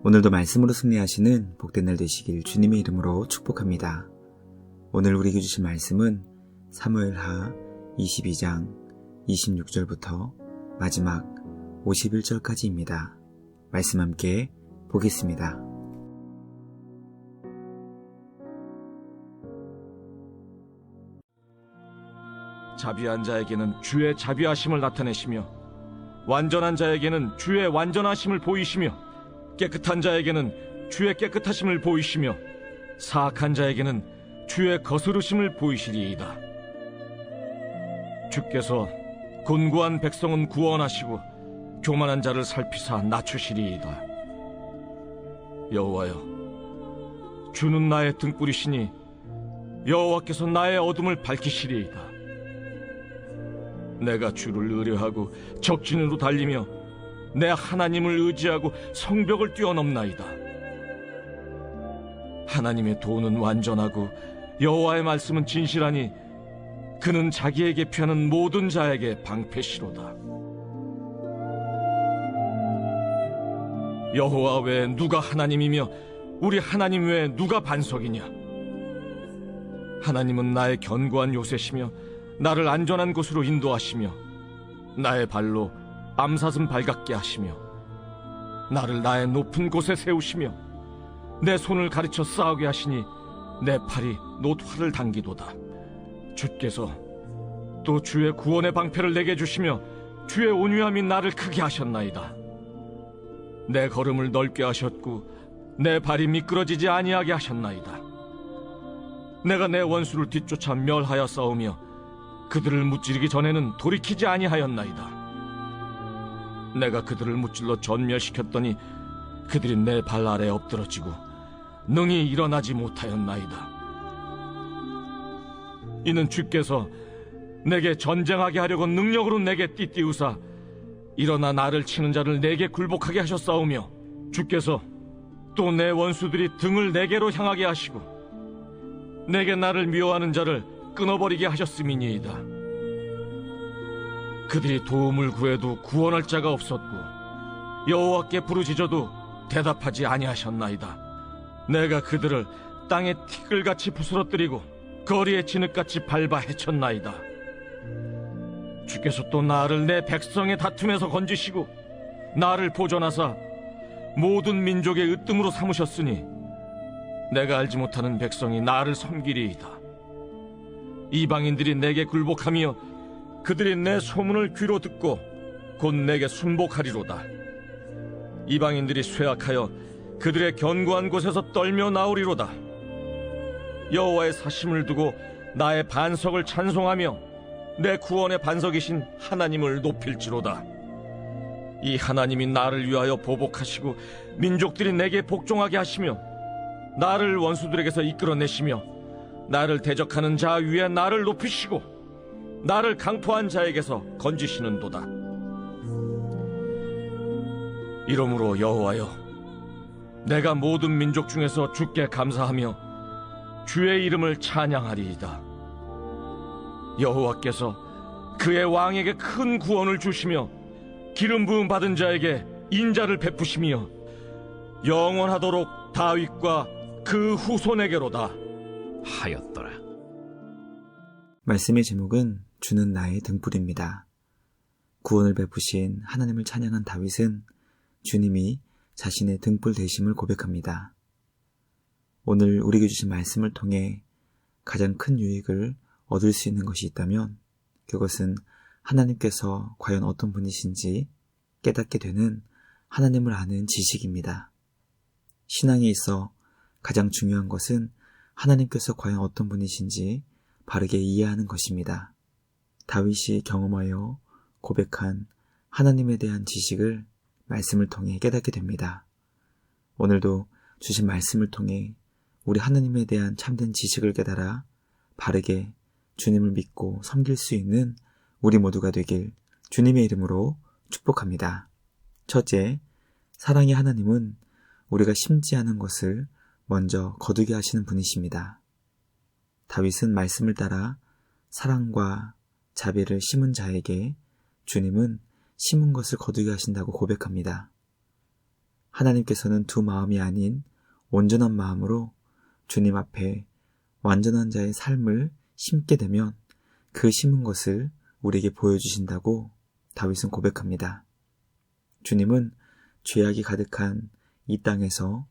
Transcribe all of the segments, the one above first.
오늘도 말씀으로 승리하시는 복된 날 되시길 주님의 이름으로 축복합니다. 오늘 우리에게 주신 말씀은 사무엘하 22장 26절부터 마지막 51절까지입니다. 말씀 함께 보겠습니다. 자비한 자에게는 주의 자비하심을 나타내시며 완전한 자에게는 주의 완전하심을 보이시며 깨끗한 자에게는 주의 깨끗하심을 보이시며 사악한 자에게는 주의 거스르심을 보이시리이다. 주께서 곤고한 백성은 구원하시고 교만한 자를 살피사 낮추시리이다. 여호와여, 주는 나의 등불이시니 여호와께서 나의 어둠을 밝히시리이다. 내가 주를 의뢰하고 적진으로 달리며 내 하나님을 의지하고 성벽을 뛰어넘나이다. 하나님의 도는 완전하고 여호와의 말씀은 진실하니 그는 자기에게 피하는 모든 자에게 방패시로다. 여호와 외에 누가 하나님이며 우리 하나님 외에 누가 반석이냐? 하나님은 나의 견고한 요새시며 나를 안전한 곳으로 인도하시며 나의 발로 암사슴 발같게 하시며 나를 나의 높은 곳에 세우시며 내 손을 가르쳐 싸우게 하시니 내 팔이 놋활을 당기도다. 주께서 또 주의 구원의 방패를 내게 주시며 주의 온유함이 나를 크게 하셨나이다. 내 걸음을 넓게 하셨고 내 발이 미끄러지지 아니하게 하셨나이다. 내가 내 원수를 뒤쫓아 멸하여 싸우며 그들을 무찌르기 전에는 돌이키지 아니하였나이다. 내가 그들을 무찔러 전멸시켰더니 그들이 내 발 아래 엎드러지고 능히 일어나지 못하였나이다. 이는 주께서 내게 전쟁하게 하려고 능력으로 내게 띠띠우사 일어나 나를 치는 자를 내게 굴복하게 하셨사오며 주께서 또 내 원수들이 등을 내게로 향하게 하시고 내게 나를 미워하는 자를 끊어버리게 하셨음이니이다. 그들이 도움을 구해도 구원할 자가 없었고 여호와께 부르짖어도 대답하지 아니하셨나이다. 내가 그들을 땅에 티끌같이 부스러뜨리고 거리에 진흙같이 밟아 헤쳤나이다. 주께서 또 나를 내 백성의 다툼에서 건지시고 나를 보존하사 모든 민족의 으뜸으로 삼으셨으니 내가 알지 못하는 백성이 나를 섬기리이다. 이방인들이 내게 굴복하며 그들이 내 소문을 귀로 듣고 곧 내게 순복하리로다. 이방인들이 쇠약하여 그들의 견고한 곳에서 떨며 나오리로다. 여호와의 사심을 두고 나의 반석을 찬송하며 내 구원의 반석이신 하나님을 높일지로다. 이 하나님이 나를 위하여 보복하시고 민족들이 내게 복종하게 하시며 나를 원수들에게서 이끌어내시며 나를 대적하는 자 위에 나를 높이시고 나를 강포한 자에게서 건지시는도다. 이러므로 여호와여, 내가 모든 민족 중에서 주께 감사하며 주의 이름을 찬양하리이다. 여호와께서 그의 왕에게 큰 구원을 주시며 기름 부음 받은 자에게 인자를 베푸시며 영원하도록 다윗과 그 후손에게로다 하였더라. 말씀의 제목은 주는 나의 등불입니다. 구원을 베푸신 하나님을 찬양한 다윗은 주님이 자신의 등불 되심을 고백합니다. 오늘 우리에게 주신 말씀을 통해 가장 큰 유익을 얻을 수 있는 것이 있다면 그것은 하나님께서 과연 어떤 분이신지 깨닫게 되는 하나님을 아는 지식입니다. 신앙에 있어 가장 중요한 것은 하나님께서 과연 어떤 분이신지 바르게 이해하는 것입니다. 다윗이 경험하여 고백한 하나님에 대한 지식을 말씀을 통해 깨닫게 됩니다. 오늘도 주신 말씀을 통해 우리 하나님에 대한 참된 지식을 깨달아 바르게 주님을 믿고 섬길 수 있는 우리 모두가 되길 주님의 이름으로 축복합니다. 첫째, 사랑의 하나님은 우리가 심지 않은 것을 먼저 거두게 하시는 분이십니다. 다윗은 말씀을 따라 사랑과 자비를 심은 자에게 주님은 심은 것을 거두게 하신다고 고백합니다. 하나님께서는 두 마음이 아닌 온전한 마음으로 주님 앞에 완전한 자의 삶을 심게 되면 그 심은 것을 우리에게 보여주신다고 다윗은 고백합니다. 주님은 죄악이 가득한 이 땅에서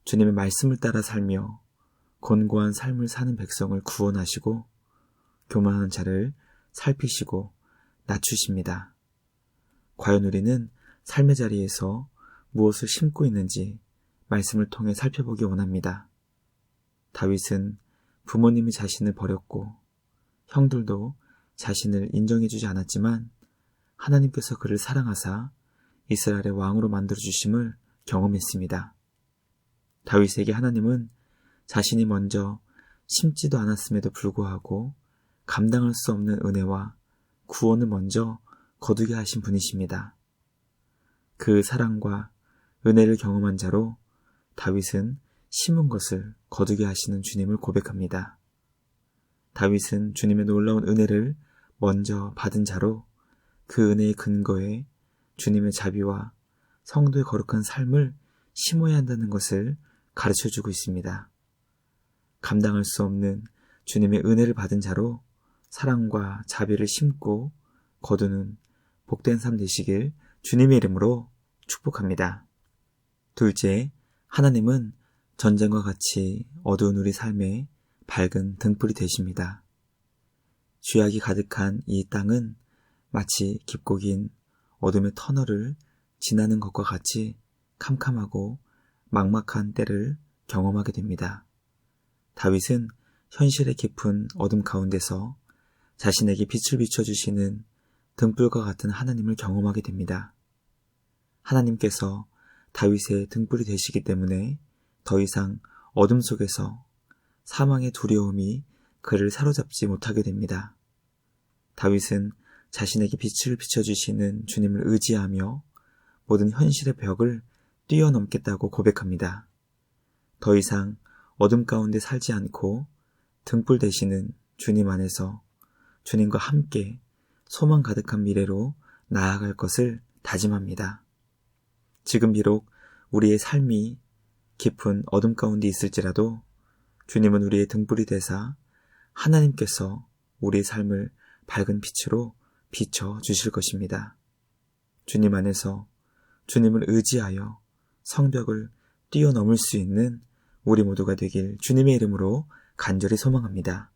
주님의 말씀을 따라 살며 곤고한 삶을 사는 백성을 구원하시고 교만한 자를 살피시고 낮추십니다. 과연 우리는 삶의 자리에서 무엇을 심고 있는지 말씀을 통해 살펴보기 원합니다. 다윗은 부모님이 자신을 버렸고 형들도 자신을 인정해주지 않았지만 하나님께서 그를 사랑하사 이스라엘의 왕으로 만들어주심을 경험했습니다. 다윗에게 하나님은 자신이 먼저 심지도 않았음에도 불구하고 감당할 수 없는 은혜와 구원을 먼저 거두게 하신 분이십니다. 그 사랑과 은혜를 경험한 자로 다윗은 심은 것을 거두게 하시는 주님을 고백합니다. 다윗은 주님의 놀라운 은혜를 먼저 받은 자로 그 은혜의 근거에 주님의 자비와 성도의 거룩한 삶을 심어야 한다는 것을 가르쳐주고 있습니다. 감당할 수 없는 주님의 은혜를 받은 자로 사랑과 자비를 심고 거두는 복된 삶 되시길 주님의 이름으로 축복합니다. 둘째, 하나님은 전쟁과 같이 어두운 우리 삶에 밝은 등불이 되십니다. 죄악이 가득한 이 땅은 마치 깊고 긴 어둠의 터널을 지나는 것과 같이 캄캄하고 막막한 때를 경험하게 됩니다. 다윗은 현실의 깊은 어둠 가운데서 자신에게 빛을 비춰주시는 등불과 같은 하나님을 경험하게 됩니다. 하나님께서 다윗의 등불이 되시기 때문에 더 이상 어둠 속에서 사망의 두려움이 그를 사로잡지 못하게 됩니다. 다윗은 자신에게 빛을 비춰주시는 주님을 의지하며 모든 현실의 벽을 뛰어넘겠다고 고백합니다. 더 이상 어둠 가운데 살지 않고 등불 되시는 주님 안에서 주님과 함께 소망 가득한 미래로 나아갈 것을 다짐합니다. 지금 비록 우리의 삶이 깊은 어둠 가운데 있을지라도 주님은 우리의 등불이 되사 하나님께서 우리의 삶을 밝은 빛으로 비춰 주실 것입니다. 주님 안에서 주님을 의지하여 성벽을 뛰어넘을 수 있는 우리 모두가 되길 주님의 이름으로 간절히 소망합니다.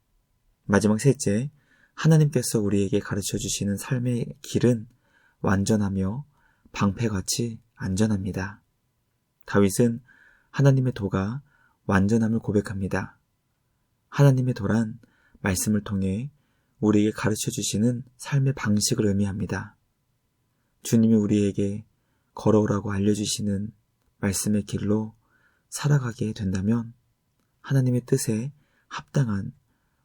마지막 셋째, 하나님께서 우리에게 가르쳐 주시는 삶의 길은 완전하며 방패같이 안전합니다. 다윗은 하나님의 도가 완전함을 고백합니다. 하나님의 도란 말씀을 통해 우리에게 가르쳐 주시는 삶의 방식을 의미합니다. 주님이 우리에게 걸어오라고 알려주시는 말씀의 길로 살아가게 된다면 하나님의 뜻에 합당한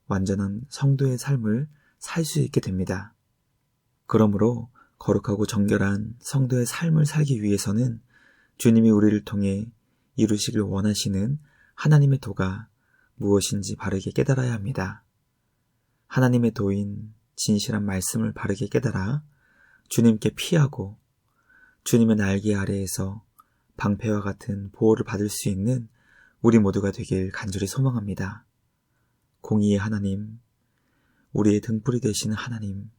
완전한 성도의 삶을 살 수 있게 됩니다. 그러므로 거룩하고 정결한 성도의 삶을 살기 위해서는 주님이 우리를 통해 이루시길 원하시는 하나님의 도가 무엇인지 바르게 깨달아야 합니다. 하나님의 도인 진실한 말씀을 바르게 깨달아 주님께 피하고 주님의 날개 아래에서 방패와 같은 보호를 받을 수 있는 우리 모두가 되길 간절히 소망합니다. 공의의 하나님, 우리의 등불이 되시는 하나님,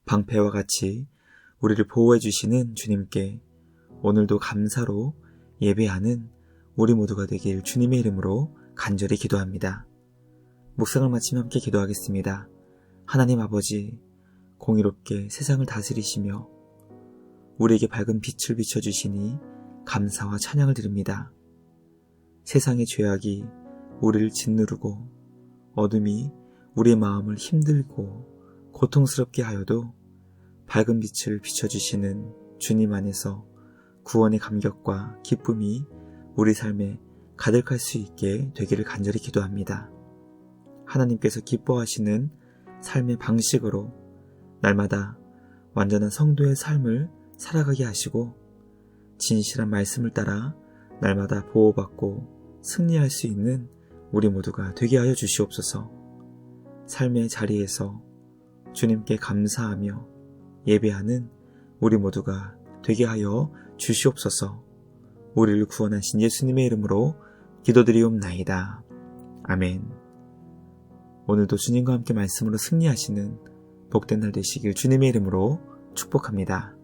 방패와 같이 우리를 보호해 주시는 주님께 오늘도 감사로 예배하는 우리 모두가 되길 주님의 이름으로 간절히 기도합니다. 묵상을 마치며 함께 기도하겠습니다. 하나님 아버지, 공의롭게 세상을 다스리시며 우리에게 밝은 빛을 비춰주시니 감사와 찬양을 드립니다. 세상의 죄악이 우리를 짓누르고 어둠이 우리의 마음을 힘들고 고통스럽게 하여도 밝은 빛을 비춰주시는 주님 안에서 구원의 감격과 기쁨이 우리 삶에 가득할 수 있게 되기를 간절히 기도합니다. 하나님께서 기뻐하시는 삶의 방식으로 날마다 완전한 성도의 삶을 살아가게 하시고 진실한 말씀을 따라 날마다 보호받고 승리할 수 있는 우리 모두가 되게 하여 주시옵소서. 삶의 자리에서 주님께 감사하며 예배하는 우리 모두가 되게 하여 주시옵소서. 우리를 구원하신 예수님의 이름으로 기도드리옵나이다. 아멘. 오늘도 주님과 함께 말씀으로 승리하시는 복된 날 되시길 주님의 이름으로 축복합니다.